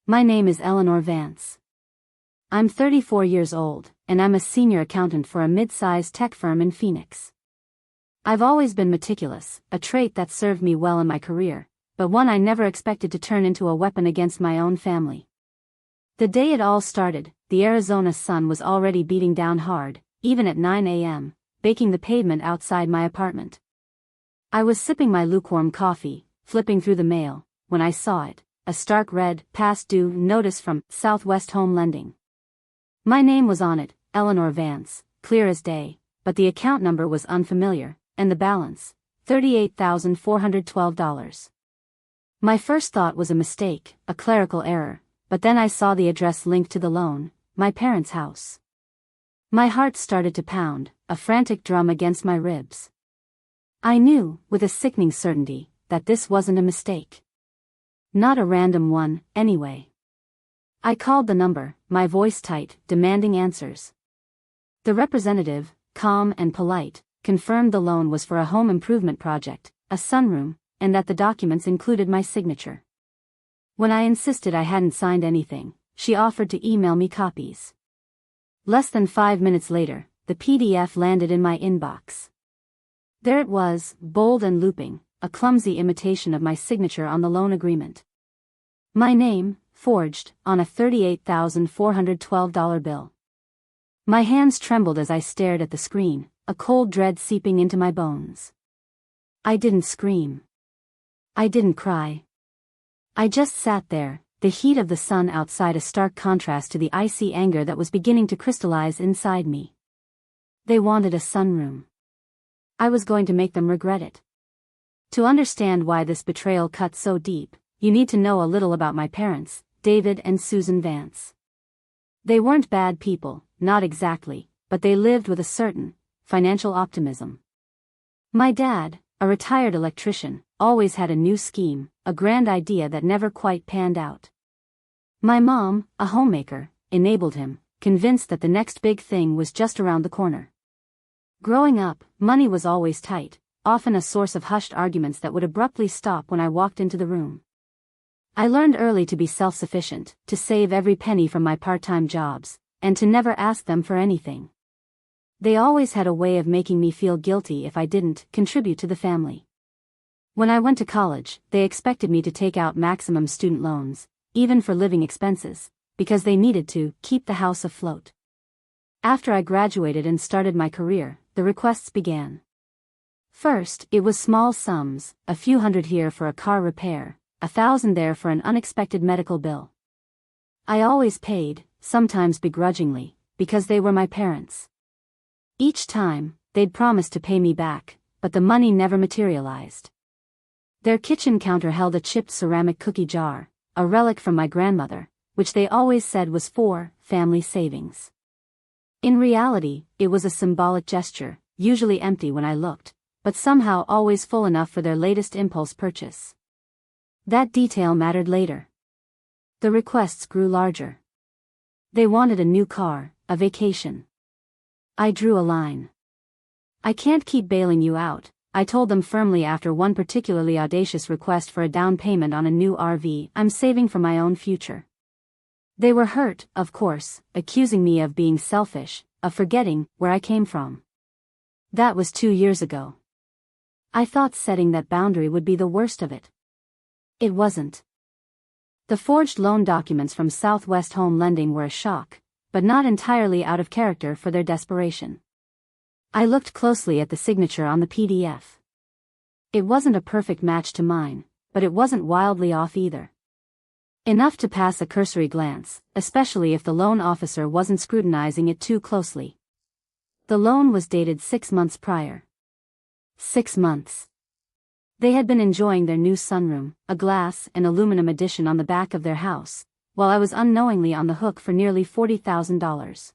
My name is Eleanor Vance. I'm 34 years old, and I'm a senior accountant for a mid-sized tech firm in Phoenix. I've always been meticulous, a trait that served me well in my career, but one I never expected to turn into a weapon against my own family. The day it all started, the Arizona sun was already beating down hard, even at 9 a.m., baking the pavement outside my apartment. I was sipping my lukewarm coffee, flipping through the mail, when I saw it, a stark red, past due notice from Southwest Home Lending. My name was on it, Eleanor Vance, clear as day, but the account number was unfamiliar, and the balance, $38,412. My first thought was a mistake, a clerical error, but then I saw the address linked to the loan, my parents' house. My heart started to pound, a frantic drum against my ribs. I knew, with a sickening certainty, that this wasn't a mistake. Not a random one, anyway. I called the number, my voice tight, demanding answers. The representative, calm and polite, confirmed the loan was for a home improvement project, a sunroom, and that the documents included my signature. When I insisted I hadn't signed anything, she offered to email me copies. Less than 5 minutes later, the PDF landed in my inbox. There it was, bold and looping, a clumsy imitation of my signature on the loan agreement. My name, forged, on a $38,412 bill. My hands trembled as I stared at the screen, a cold dread seeping into my bones. I didn't scream. I didn't cry. I just sat there, the heat of the sun outside a stark contrast to the icy anger that was beginning to crystallize inside me. They wanted a sunroom. I was going to make them regret it. To understand why this betrayal cut so deep, you need to know a little about my parents, David and Susan Vance. They weren't bad people, not exactly, but they lived with a certain financial optimism. My dad, a retired electrician, always had a new scheme, a grand idea that never quite panned out. My mom, a homemaker, enabled him, convinced that the next big thing was just around the corner. Growing up, money was always tight, often a source of hushed arguments that would abruptly stop when I walked into the room. I learned early to be self-sufficient, to save every penny from my part-time jobs, and to never ask them for anything. They always had a way of making me feel guilty if I didn't contribute to the family. When I went to college, they expected me to take out maximum student loans, even for living expenses, because they needed to keep the house afloat. After I graduated and started my career, the requests began. First, it was small sums, a few hundred here for a car repair, 1,000 there for an unexpected medical bill. I always paid, sometimes begrudgingly, because they were my parents. Each time, they'd promised to pay me back, but the money never materialized. Their kitchen counter held a chipped ceramic cookie jar, a relic from my grandmother, which they always said was for family savings. In reality, it was a symbolic gesture, usually empty when I looked, but somehow always full enough for their latest impulse purchase. That detail mattered later. The requests grew larger. They wanted a new car, a vacation. I drew a line. I can't keep bailing you out, I told them firmly after one particularly audacious request for a down payment on a new RV. I'm saving for my own future. They were hurt, of course, accusing me of being selfish, of forgetting where I came from. That was 2 years ago. I thought setting that boundary would be the worst of it. It wasn't. The forged loan documents from Southwest Home Lending were a shock, but not entirely out of character for their desperation. I looked closely at the signature on the PDF. It wasn't a perfect match to mine, but it wasn't wildly off either. Enough to pass a cursory glance, especially if the loan officer wasn't scrutinizing it too closely. The loan was dated 6 months prior. 6 months. They had been enjoying their new sunroom, a glass and aluminum addition on the back of their house, while I was unknowingly on the hook for nearly $40,000.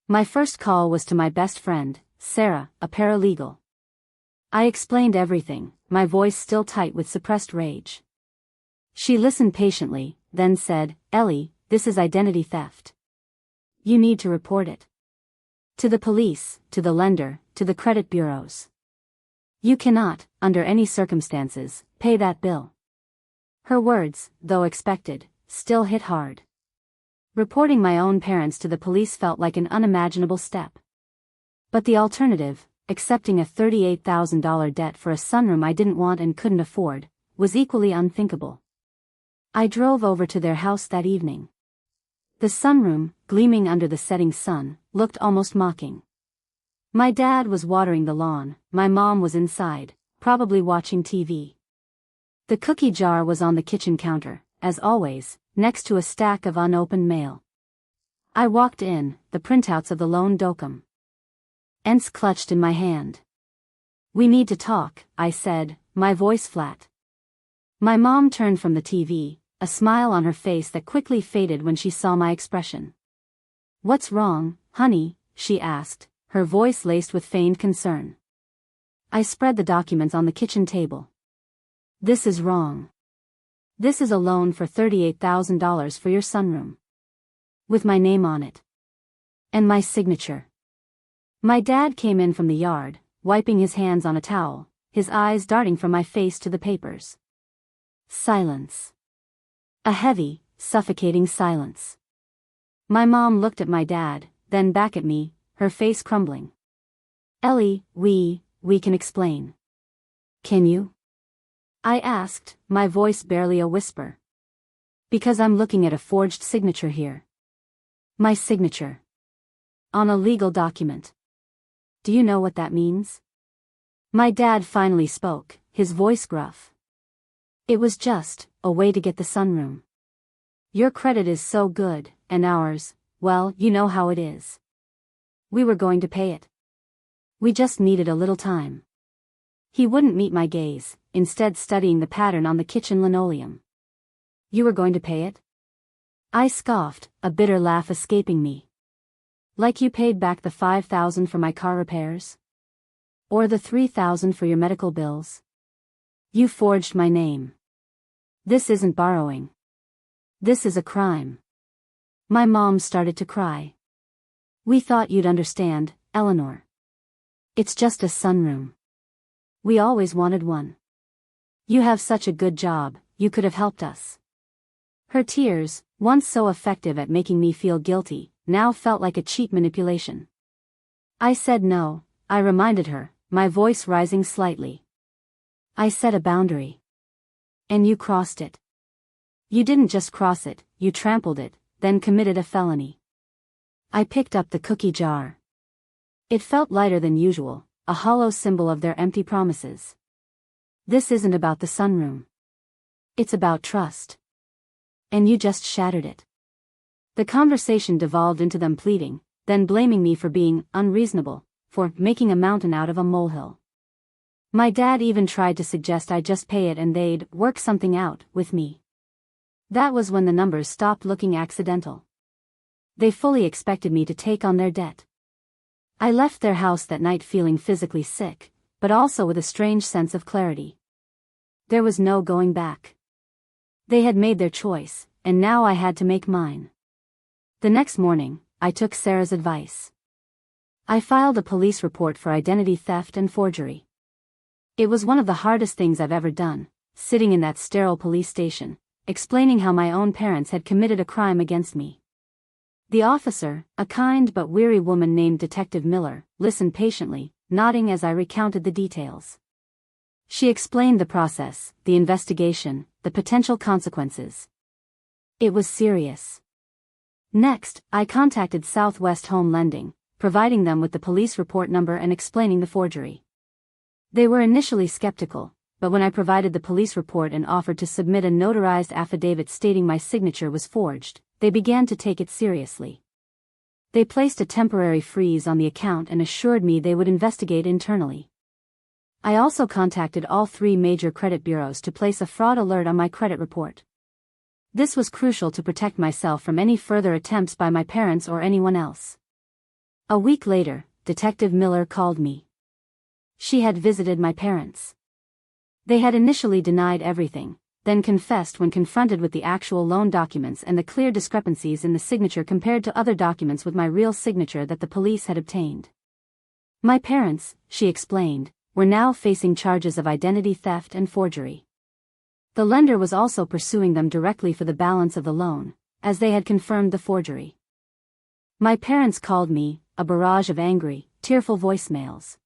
My first call was to my best friend, Sarah, a paralegal. I explained everything, my voice still tight with suppressed rage. She listened patiently, then said, "Ellie, this is identity theft. You need to report it. To the police, to the lender, to the credit bureaus. You cannot, under any circumstances, pay that bill." Her words, though expected, still hit hard. Reporting my own parents to the police felt like an unimaginable step. But the alternative, accepting a $38,000 debt for a sunroom I didn't want and couldn't afford, was equally unthinkable. I drove over to their house that evening. The sunroom, gleaming under the setting sun, looked almost mocking. My dad was watering the lawn, my mom was inside, probably watching TV. The cookie jar was on the kitchen counter, as always, next to a stack of unopened mail. I walked in, the printouts of the loan document clutched in my hand. "We need to talk," I said, my voice flat. My mom turned from the TV, a smile on her face that quickly faded when she saw my expression. "What's wrong, honey?" she asked, her voice laced with feigned concern. I spread the documents on the kitchen table. "This is wrong. This is a loan for $38,000 for your sunroom. With my name on it. And my signature." My dad came in from the yard, wiping his hands on a towel, his eyes darting from my face to the papers. Silence. A heavy, suffocating silence. My mom looked at my dad, then back at me, her face crumbling. "Ellie, we can explain." "Can you?" I asked, my voice barely a whisper. "Because I'm looking at a forged signature here. My signature. On a legal document. Do you know what that means?" My dad finally spoke, his voice gruff. "It was just a way to get the sunroom. Your credit is so good, and ours, well, you know how it is. We were going to pay it. We just needed a little time." He wouldn't meet my gaze, instead studying the pattern on the kitchen linoleum. "You were going to pay it?" I scoffed, a bitter laugh escaping me. "Like you paid back the $5,000 for my car repairs? Or the $3,000 for your medical bills? You forged my name. This isn't borrowing. This is a crime." My mom started to cry. "We thought you'd understand, Eleanor. It's just a sunroom. We always wanted one. You have such a good job, you could have helped us." Her tears, once so effective at making me feel guilty, now felt like a cheap manipulation. I said no, I reminded her, my voice rising slightly. "I set a boundary. And you crossed it. You didn't just cross it, you trampled it, then committed a felony." I picked up the cookie jar. It felt lighter than usual, a hollow symbol of their empty promises. "This isn't about the sunroom. It's about trust. And you just shattered it." The conversation devolved into them pleading, then blaming me for being unreasonable, for making a mountain out of a molehill. My dad even tried to suggest I just pay it and they'd work something out with me. That was when the numbers stopped looking accidental. They fully expected me to take on their debt. I left their house that night feeling physically sick, but also with a strange sense of clarity. There was no going back. They had made their choice, and now I had to make mine. The next morning, I took Sarah's advice. I filed a police report for identity theft and forgery. It was one of the hardest things I've ever done, sitting in that sterile police station, explaining how my own parents had committed a crime against me. The officer, a kind but weary woman named Detective Miller, listened patiently, nodding as I recounted the details. She explained the process, the investigation, the potential consequences. It was serious. Next, I contacted Southwest Home Lending, providing them with the police report number and explaining the forgery. They were initially skeptical, but when I provided the police report and offered to submit a notarized affidavit stating my signature was forged, they began to take it seriously. They placed a temporary freeze on the account and assured me they would investigate internally. I also contacted all 3 major credit bureaus to place a fraud alert on my credit report. This was crucial to protect myself from any further attempts by my parents or anyone else. A week later, Detective Miller called me. She had visited my parents. They had initially denied everything, then confessed when confronted with the actual loan documents and the clear discrepancies in the signature compared to other documents with my real signature that the police had obtained. My parents, she explained, were now facing charges of identity theft and forgery. The lender was also pursuing them directly for the balance of the loan, as they had confirmed the forgery. My parents called me, a barrage of angry, tearful voicemails.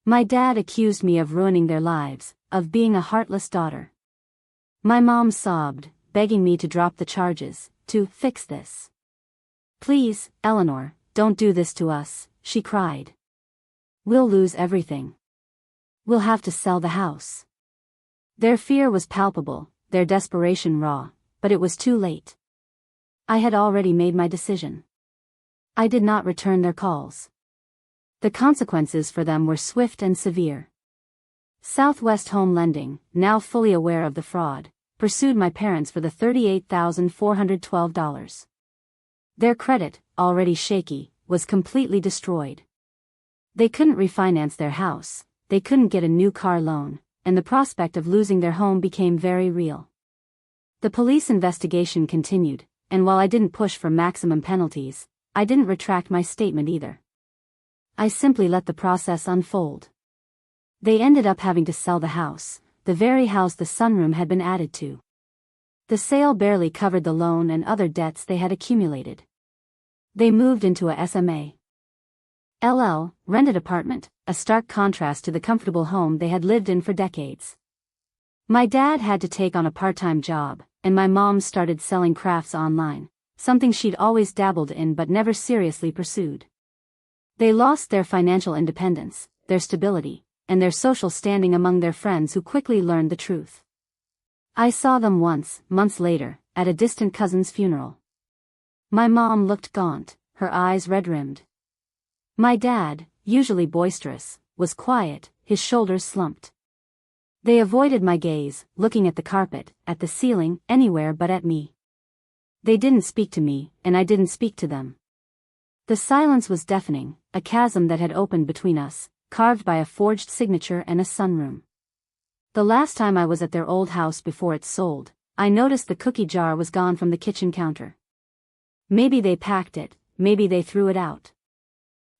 My dad accused me of ruining their lives, of being a heartless daughter. My mom sobbed, begging me to drop the charges, to fix this. "Please, Eleanor, don't do this to us," she cried. "We'll lose everything. We'll have to sell the house." Their fear was palpable, their desperation raw, but it was too late. I had already made my decision. I did not return their calls. The consequences for them were swift and severe. Southwest Home Lending, now fully aware of the fraud, pursued my parents for the $38,412. Their credit, already shaky, was completely destroyed. They couldn't refinance their house, they couldn't get a new car loan, and the prospect of losing their home became very real. The police investigation continued, and while I didn't push for maximum penalties, I didn't retract my statement either. I simply let the process unfold. They ended up having to sell the house, the very house the sunroom had been added to. The sale barely covered the loan and other debts they had accumulated. They moved into a SMA. LL, rented apartment, a stark contrast to the comfortable home they had lived in for decades. My dad had to take on a part-time job, and my mom started selling crafts online, something she'd always dabbled in but never seriously pursued. They lost their financial independence, their stability, and their social standing among their friends who quickly learned the truth. I saw them once, months later, at a distant cousin's funeral. My mom looked gaunt, her eyes red-rimmed. My dad, usually boisterous, was quiet, his shoulders slumped. They avoided my gaze, looking at the carpet, at the ceiling, anywhere but at me. They didn't speak to me, and I didn't speak to them. The silence was deafening, a chasm that had opened between us, carved by a forged signature and a sunroom. The last time I was at their old house before it sold, I noticed the cookie jar was gone from the kitchen counter. Maybe they packed it, maybe they threw it out.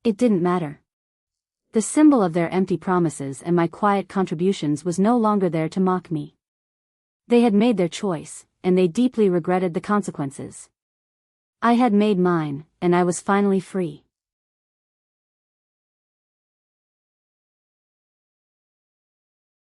It didn't matter. The symbol of their empty promises and my quiet contributions was no longer there to mock me. They had made their choice, and they deeply regretted the consequences. I had made mine, and I was finally free.